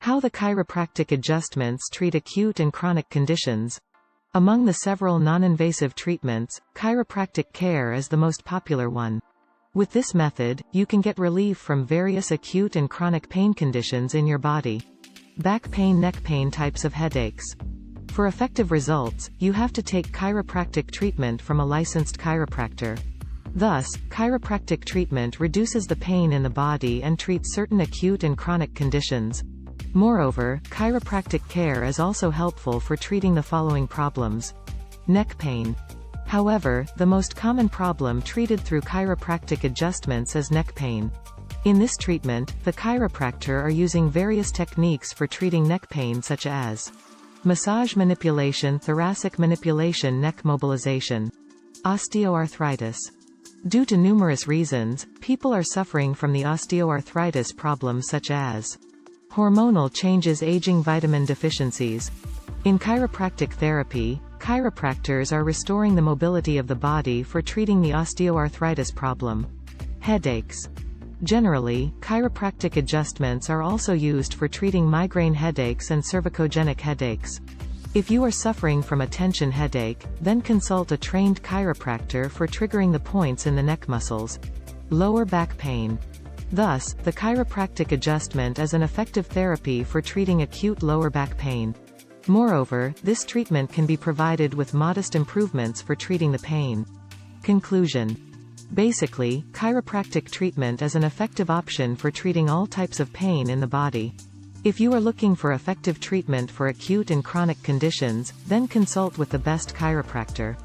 How the chiropractic adjustments treat acute and chronic conditions. Among the several non-invasive treatments, chiropractic care is the most popular one. With this method, you can get relief from various acute and chronic pain conditions in your body. Back pain, neck pain, types of headaches. For effective results, you have to take chiropractic treatment from a licensed chiropractor. Thus, chiropractic treatment reduces the pain in the body and treats certain acute and chronic conditions. Moreover, chiropractic care is also helpful for treating the following problems. Neck pain. However, the most common problem treated through chiropractic adjustments is neck pain. In this treatment, the chiropractor are using various techniques for treating neck pain such as massage manipulation, thoracic manipulation, neck mobilization, osteoarthritis. Due to numerous reasons, people are suffering from the osteoarthritis problems such as hormonal changes, aging, vitamin deficiencies. In chiropractic therapy, chiropractors are restoring the mobility of the body for treating the osteoarthritis problem. Headaches. Generally, chiropractic adjustments are also used for treating migraine headaches and cervicogenic headaches. If you are suffering from a tension headache, then consult a trained chiropractor for triggering the points in the neck muscles. Lower back pain. Thus, the chiropractic adjustment is an effective therapy for treating acute lower back pain. Moreover, this treatment can be provided with modest improvements for treating the pain. Conclusion. Basically, chiropractic treatment is an effective option for treating all types of pain in the body. If you are looking for effective treatment for acute and chronic conditions, then consult with the best chiropractor.